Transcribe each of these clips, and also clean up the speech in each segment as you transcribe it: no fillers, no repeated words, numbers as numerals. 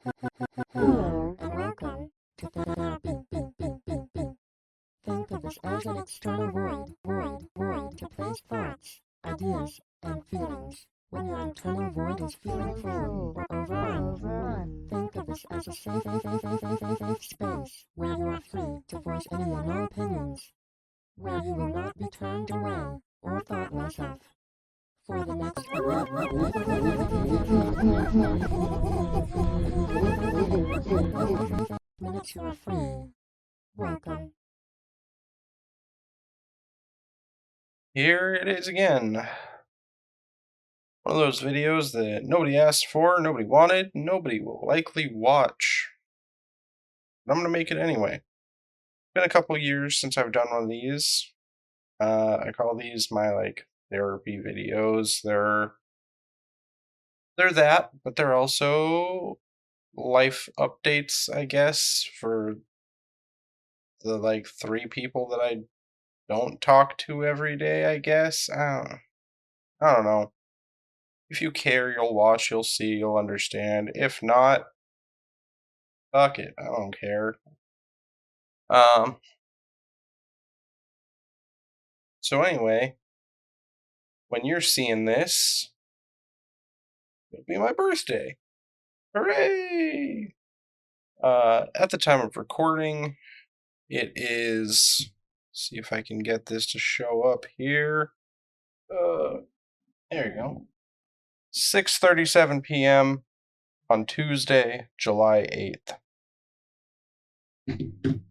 Hello and welcome to therapy. Think of this as an external void to place thoughts, ideas, and feelings. When your internal void is feeling full or overrun, think of this as a safe space where you are free to voice any and all opinions, where you will not be turned away or thought less of. For the next minutes you are free. Welcome. Here it is again. One of those videos that nobody asked for, nobody wanted, nobody will likely watch. But I'm going to make it anyway. It's been a couple years since I've done one of these. I call these my therapy videos. They're that, but they're also life updates, I guess, for the 3 people that I don't talk to every day, I guess. I don't know. If you care, you'll watch, you'll see, you'll understand. If not, fuck it, I don't care. So anyway, when you're seeing this, it'll be my birthday. Hooray! At the time of recording, it is, see if I can get this to show up here. There you go. 6:37 p.m. on Tuesday, July 8th.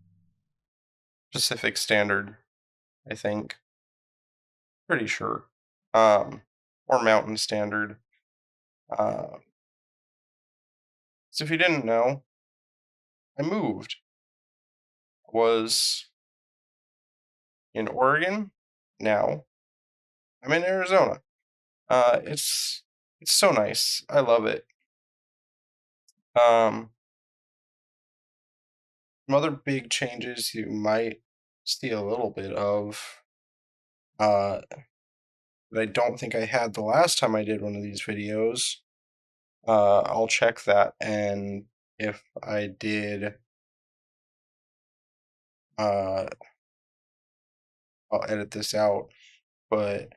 Pacific Standard, I think. Pretty sure. Or Mountain Standard. So if you didn't know, I moved. Was in Oregon. Now I'm in Arizona. It's so nice. I love it. Some other big changes you might see a little bit of. That I don't think I had the last time I did one of these videos. I'll check that, and if I did, I'll edit this out. But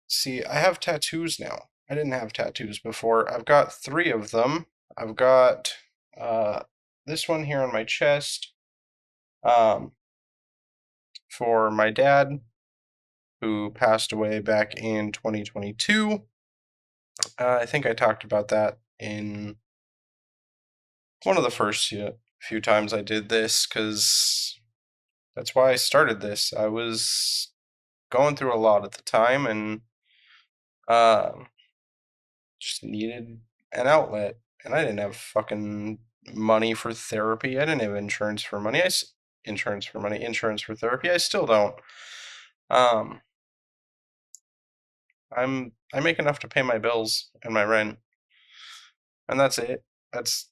see, I have tattoos now. I didn't have tattoos before. I've got 3 of them. I've got this one here on my chest for my dad, who passed away back in 2022. I think I talked about that in one of the first few times I did this, because that's why I started this. I was going through a lot at the time, and just needed an outlet, and I didn't have fucking money for therapy. I didn't have insurance for money. Insurance for therapy. I still don't. I make enough to pay my bills and my rent, and that's it. That's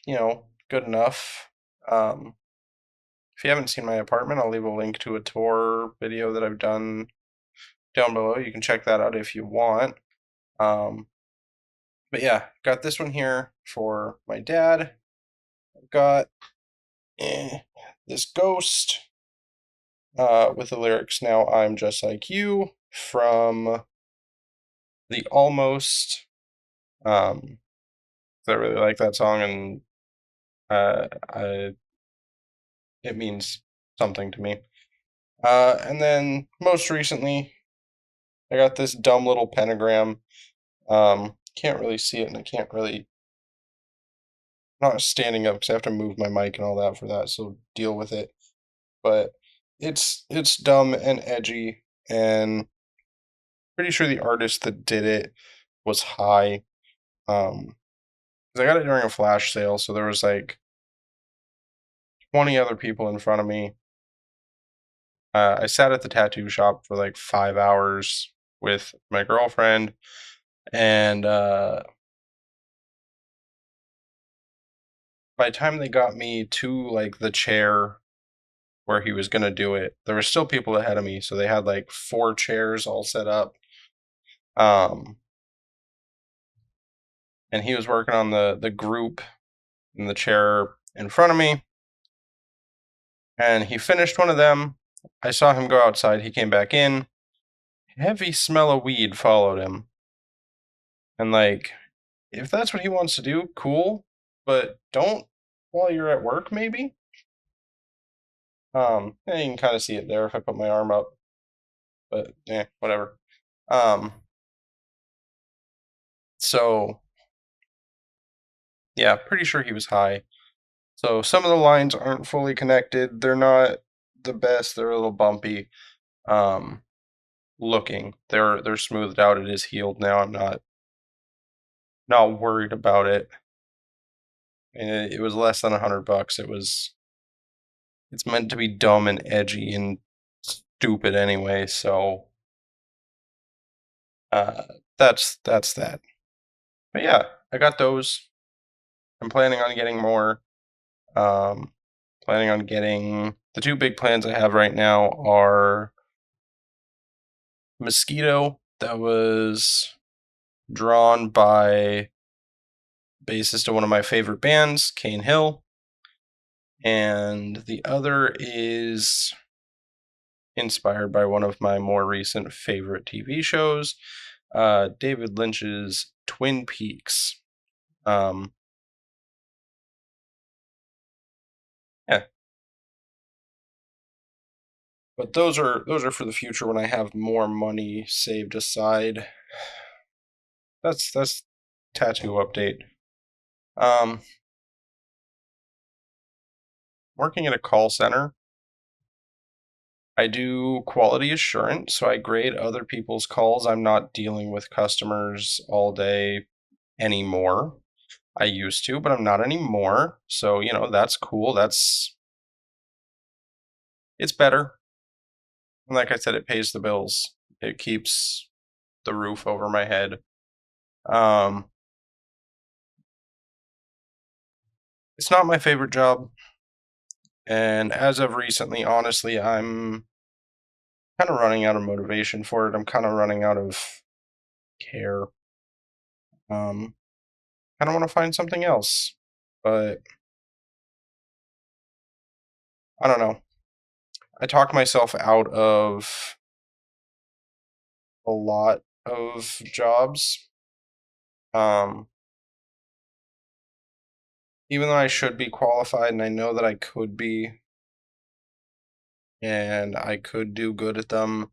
good enough. If you haven't seen my apartment, I'll leave a link to a tour video that I've done down below. You can check that out if you want. But yeah, got this one here for my dad. I've got this ghost with the lyrics, "Now I'm just like you," from the Almost. I really like that song, and it means something to me. And then most recently, I got this dumb little pentagram. Can't really see it, and I can't really. I'm not standing up because I have to move my mic and all that for that, so deal with it. But it's dumb and edgy, and pretty sure the artist that did it was high. 'Cause I got it during a flash sale, so there was 20 other people in front of me. I sat at the tattoo shop for 5 hours with my girlfriend, and by the time they got me to the chair where he was gonna do it, there were still people ahead of me, so they had 4 chairs all set up. and he was working on the group in the chair in front of me, and he finished one of them. I saw him go outside. He came back in. Heavy smell of weed followed him. And like, if that's what he wants to do, cool. But don't while you're at work, maybe. And you can kind of see it there if I put my arm up. But yeah, whatever. So yeah, pretty sure he was high. So some of the lines aren't fully connected. They're not the best. They're a little bumpy. Looking, they're smoothed out. It is healed now. I'm not worried about it. And it was less than $100. It's meant to be dumb and edgy and stupid anyway. So that's that. But yeah, I got those. I'm planning on getting more. Planning on getting the two big plans I have right now are Mosquito, that was drawn by bassist of one of my favorite bands, 𝐂𝐥𝐢𝐜, and the other is inspired by one of my more recent favorite TV shows, David Lynch's Twin Peaks. Yeah. But those are for the future when I have more money saved aside. That's tattoo update. Working at a call center, I do quality assurance, so I grade other people's calls. I'm not dealing with customers all day anymore. I used to, but I'm not anymore. So, that's cool. It's better. And like I said, it pays the bills. It keeps the roof over my head. It's not my favorite job. And as of recently, honestly, I'm kind of running out of motivation for it. I'm kind of running out of care. I don't want to find something else. But I don't know. I talk myself out of a lot of jobs. Even though I should be qualified and I know that I could be and I could do good at them,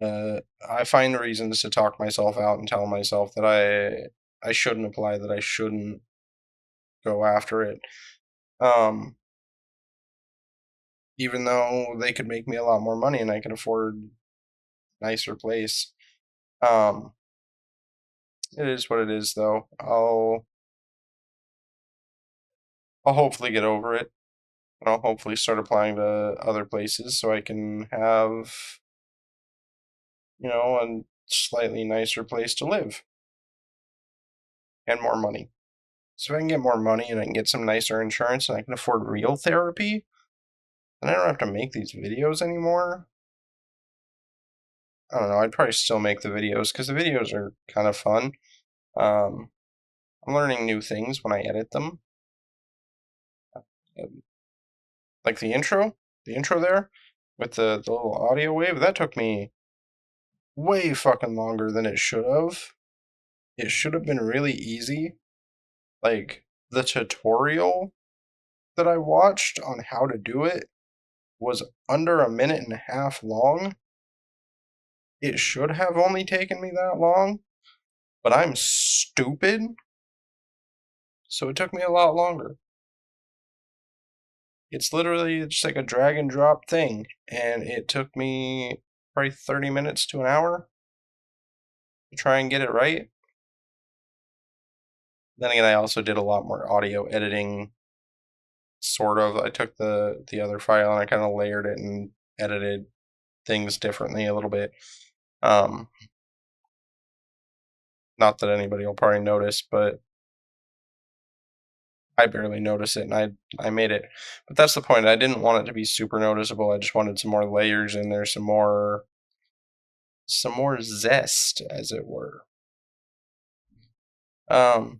I find reasons to talk myself out and tell myself that I shouldn't apply, that I shouldn't go after it. Even though they could make me a lot more money and I could afford a nicer place. It is what it is, though. I'll hopefully get over it, and I'll hopefully start applying to other places so I can have, a slightly nicer place to live and more money. So if I can get more money and I can get some nicer insurance and I can afford real therapy, then I don't have to make these videos anymore. I don't know. I'd probably still make the videos because the videos are kind of fun. I'm learning new things when I edit them. Like the intro there with the little audio wave, that took me way fucking longer than it should have. It should have been really easy. Like the tutorial that I watched on how to do it was under a minute and a half long. It should have only taken me that long, but I'm stupid. So it took me a lot longer. It's literally just like a drag and drop thing, and it took me probably 30 minutes to an hour to try and get it right. Then again, I also did a lot more audio editing, sort of. I took the other file and I kind of layered it and edited things differently a little bit. Not that anybody will probably notice, but I barely notice it, and I made it. But that's the point. I didn't want it to be super noticeable. I just wanted some more layers in there, some more zest, as it were. Other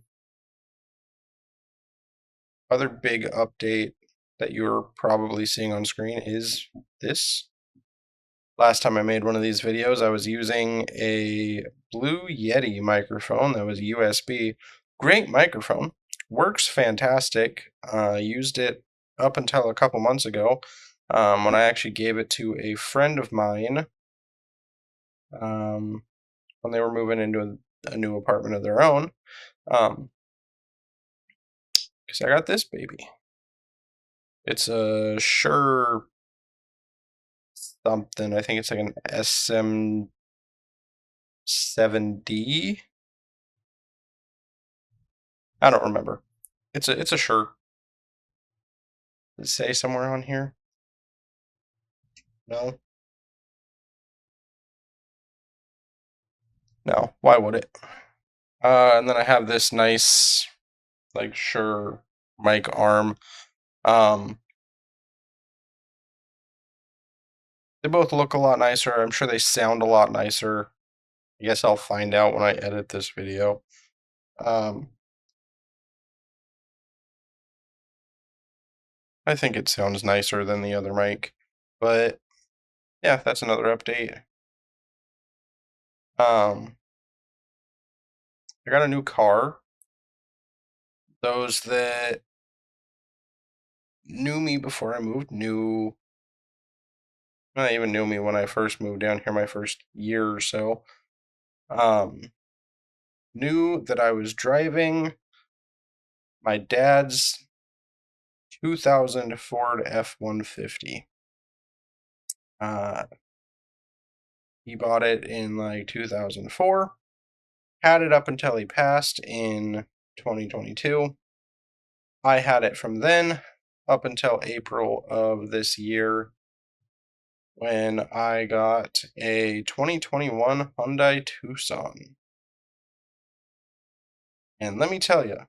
big update that you're probably seeing on screen is this. Last time I made one of these videos, I was using a Blue Yeti microphone that was USB. Great microphone, works fantastic. Used it up until a couple months ago when I actually gave it to a friend of mine when they were moving into a new apartment of their own. Because I got this baby. It's a Shure something. I think it's like an SM7D. I don't remember. It's a Shure. Does it say somewhere on here? No. No. Why would it? And then I have this nice like Shure mic arm. They both look a lot nicer. I'm sure they sound a lot nicer. I guess I'll find out when I edit this video. I think it sounds nicer than the other mic, but yeah, that's another update. I got a new car. Those that knew me before I moved not even knew me when I first moved down here, my first year or so, knew that I was driving my dad's 2000 Ford F-150. He bought it in like 2004, had it up until he passed in 2022. I had it from then up until April of this year when I got a 2021 Hyundai Tucson. And let me tell you,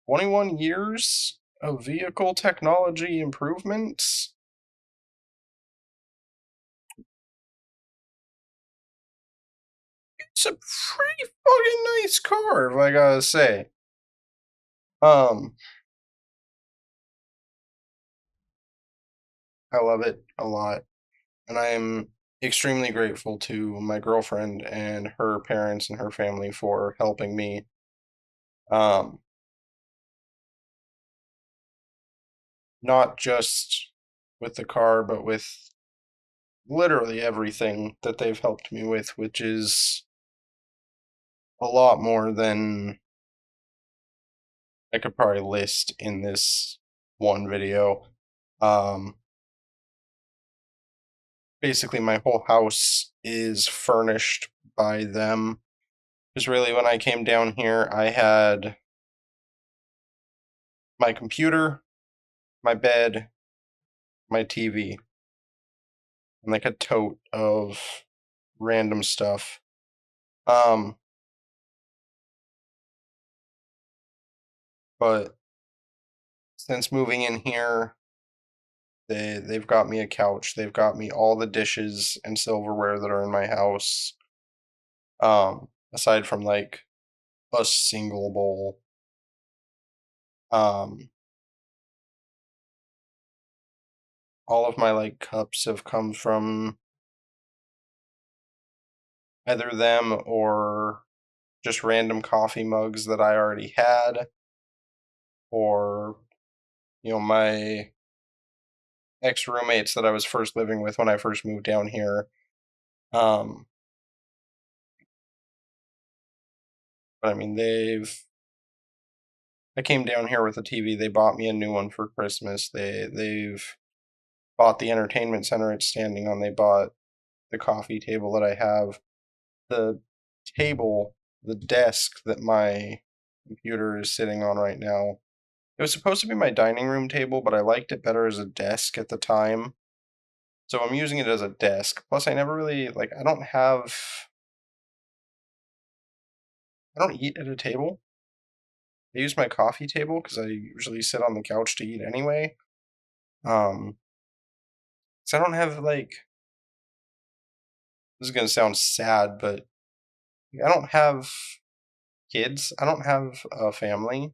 21 years of vehicle technology improvements. It's a pretty fucking nice car, if I gotta say. I love it a lot. And I am extremely grateful to my girlfriend and her parents and her family for helping me. Um, Not just with the car, but with literally everything that they've helped me with, which is a lot more than I could probably list in this one video. Basically, my whole house is furnished by them. Because really, when I came down here, I had my computer, my bed, my TV, and like a tote of random stuff. But since moving in here, they've got me a couch. They've got me all the dishes and silverware that are in my house. Aside from like a single bowl. All of my like cups have come from either them or just random coffee mugs that I already had, or my ex roommates that I was first living with when I first moved down here. But I mean, I came down here with a TV. They bought me a new one for Christmas. They've bought the entertainment center it's standing on. They bought the coffee table that I have. The table, the desk that my computer is sitting on right now. It was supposed to be my dining room table, but I liked it better as a desk at the time. So I'm using it as a desk. Plus, I never really, like, I don't eat at a table. I use my coffee table because I usually sit on the couch to eat anyway. Um, so I don't have, like, this is going to sound sad, but I don't have kids. I don't have a family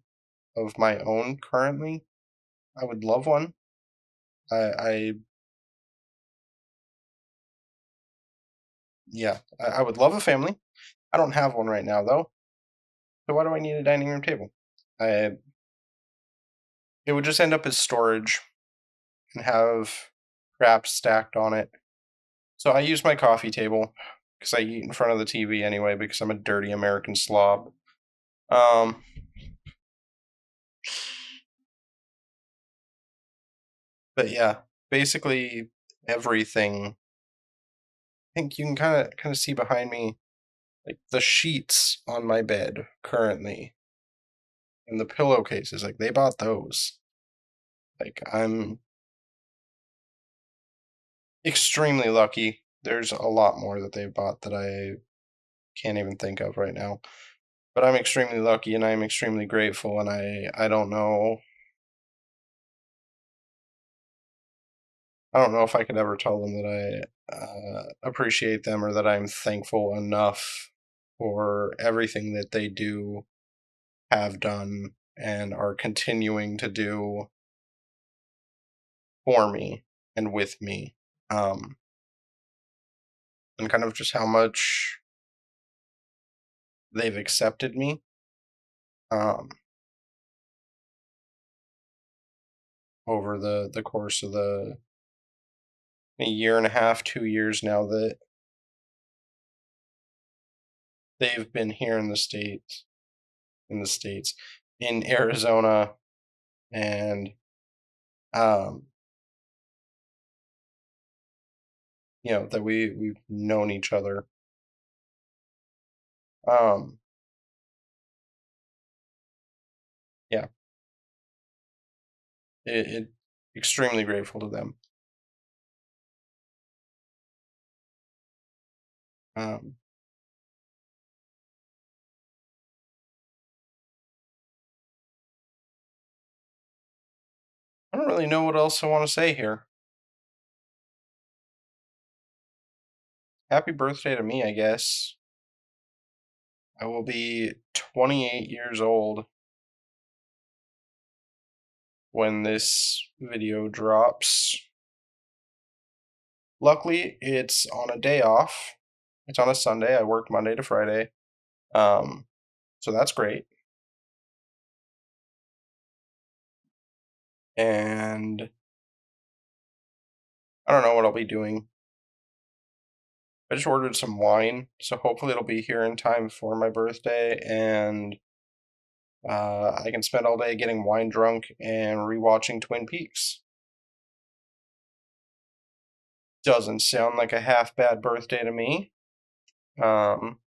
of my own currently. I would love one. I yeah, I would love a family. I don't have one right now though. So why do I need a dining room table? I It would just end up as storage and have crap stacked on it. So I use my coffee table because I eat in front of the TV anyway because I'm a dirty American slob. Um, but yeah, basically everything. I think you can kind of see behind me, like the sheets on my bed currently and the pillowcases. Like they bought those. Like I'm extremely lucky. There's a lot more that they've bought that I can't even think of right now. But I'm extremely lucky and I'm extremely grateful and I don't know if I could ever tell them that I appreciate them or that I'm thankful enough for everything that they do, have done, and are continuing to do for me and with me. Um, and kind of just how much they've accepted me. Um, over the course of the a year and a half, 2 years now that they've been here in the states, in Arizona, and um, that we've known each other. Um, yeah, it extremely grateful to them. Um, I don't really know what else I want to say here. Happy birthday to me, I guess. I will be 28 years old when this video drops. Luckily, it's on a day off. It's on a Sunday. I work Monday to Friday. Um, so that's great. And I don't know what I'll be doing. I just ordered some wine, so hopefully it'll be here in time for my birthday, and I can spend all day getting wine drunk and rewatching Twin Peaks. Doesn't sound like a half bad birthday to me. Um,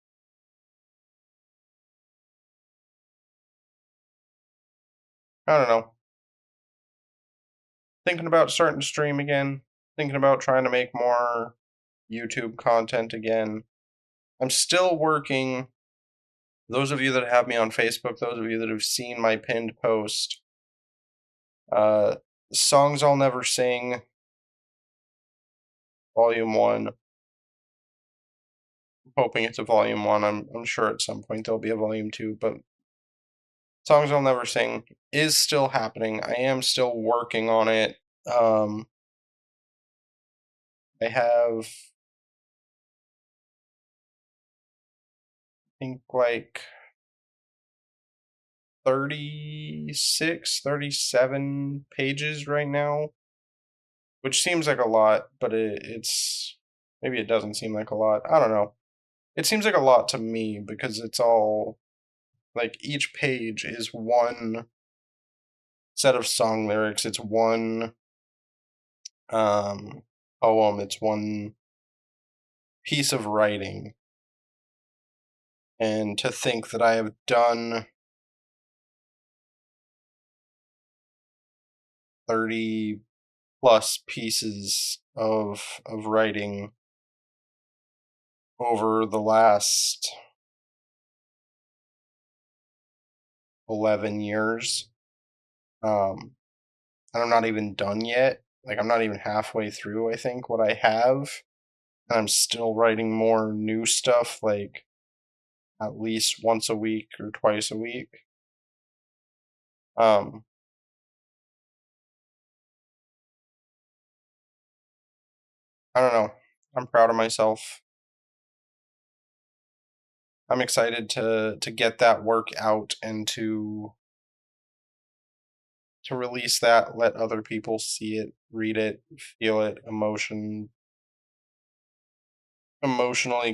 I don't know. Thinking about starting to stream again. Thinking about trying to make more YouTube content again. I'm still working. Those of you that have me on Facebook, those of you that have seen my pinned post, uh, Songs I'll Never Sing, Volume 1. I'm hoping it's a Volume 1. I'm sure at some point there'll be a Volume 2, but Songs I'll Never Sing is still happening. I am still working on it. Um, I have, I think, like 36, 37 pages right now, which seems like a lot, but it's maybe it doesn't seem like a lot. I don't know. It seems like a lot to me because it's all like each page is one set of song lyrics. It's one um, poem. It's one piece of writing. And to think that I have done 30 plus pieces of writing over the last 11 years. And I'm not even done yet. Like I'm not even halfway through, I think, what I have. And I'm still writing more new stuff. Like at least once a week or twice a week. Um, I don't know. I'm proud of myself. I'm excited to get that work out and to release that, let other people see it, read it, feel it, emotionally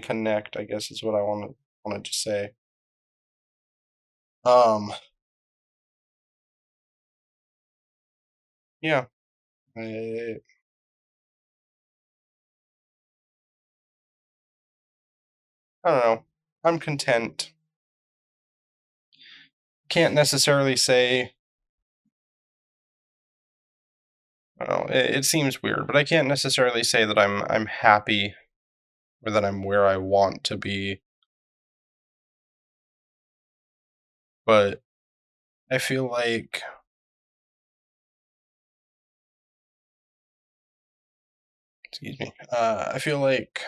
connect, I guess is what I wanted to say. Um, yeah, I, I don't know. I'm content. Can't necessarily say, I don't know, it seems weird, but I can't necessarily say that I'm happy or that I'm where I want to be, but I feel like excuse me. I feel like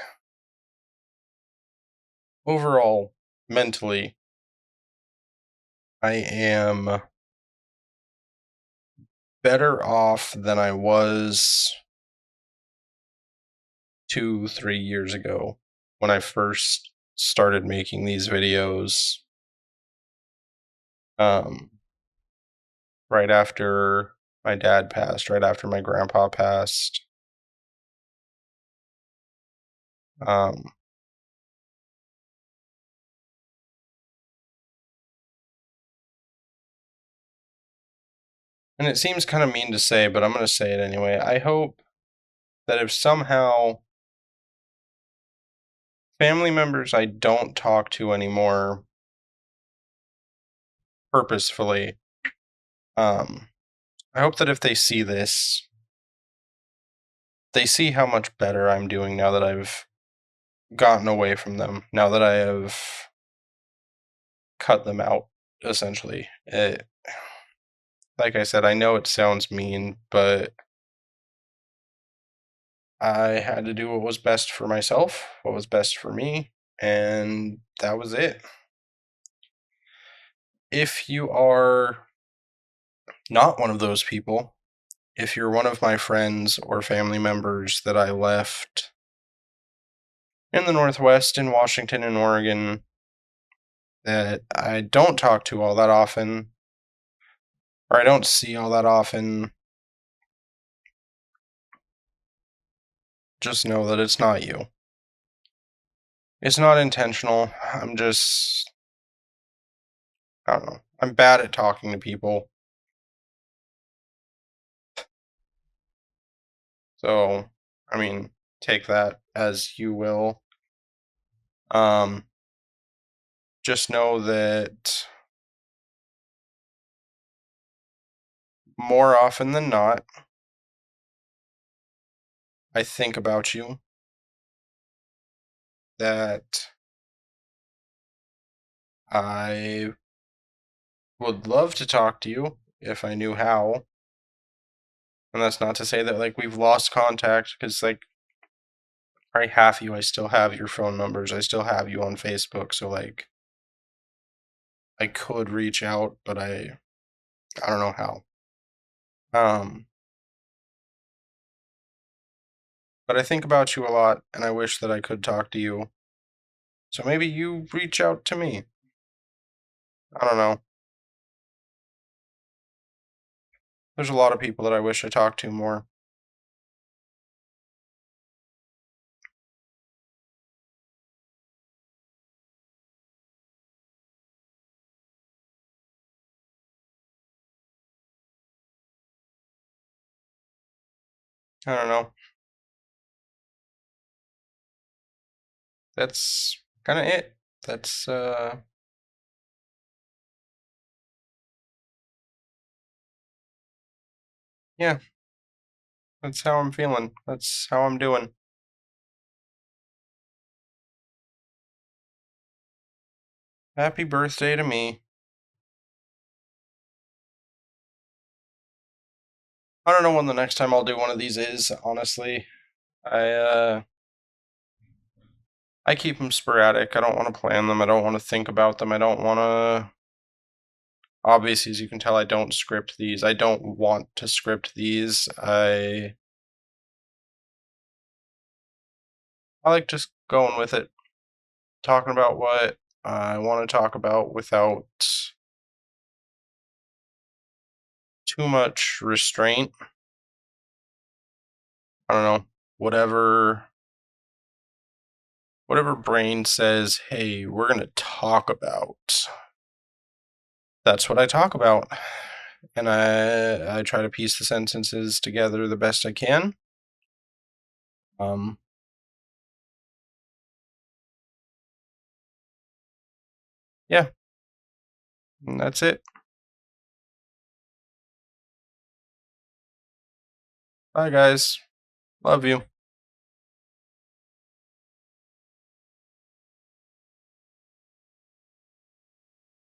overall mentally I am better off than I was 2, 3 years ago when I first started making these videos. Um, right after my dad passed, right after my grandpa passed. Um, and it seems kind of mean to say, but I'm going to say it anyway. I hope that if somehow family members I don't talk to anymore purposefully, um, I hope that if they see this, they see how much better I'm doing now that I've gotten away from them, now that I have cut them out, essentially. Like I said, I know it sounds mean, but I had to do what was best for myself, what was best for me, and that was it. If you are not one of those people, if you're one of my friends or family members that I left in the Northwest, in Washington and Oregon, that I don't talk to all that often, or I don't see all that often, just know that it's not you. It's not intentional. I don't know. I'm bad at talking to people. So, I mean, take that as you will. Um, just know that more often than not, I think about you, that I would love to talk to you if I knew how. And that's not to say that like we've lost contact, because like probably half of you I still have your phone numbers. I still have you on Facebook, so like I could reach out, but I don't know how. Um, but I think about you a lot, and I wish that I could talk to you. So maybe you reach out to me. I don't know. There's a lot of people that I wish I talked to more. I don't know. That's kind of it. That's yeah, that's how I'm feeling. That's how I'm doing. Happy birthday to me. I don't know when the next time I'll do one of these is, honestly. I I keep them sporadic. I don't want to plan them. I don't want to think about them. I don't want to. Obviously, as you can tell, I don't script these. I don't want to script these. I like just going with it, talking about what I want to talk about without too much restraint. I don't know, whatever brain says, hey, we're going to talk about. That's what I talk about. And I try to piece the sentences together the best I can. Yeah, and that's it. Bye, guys. Love you.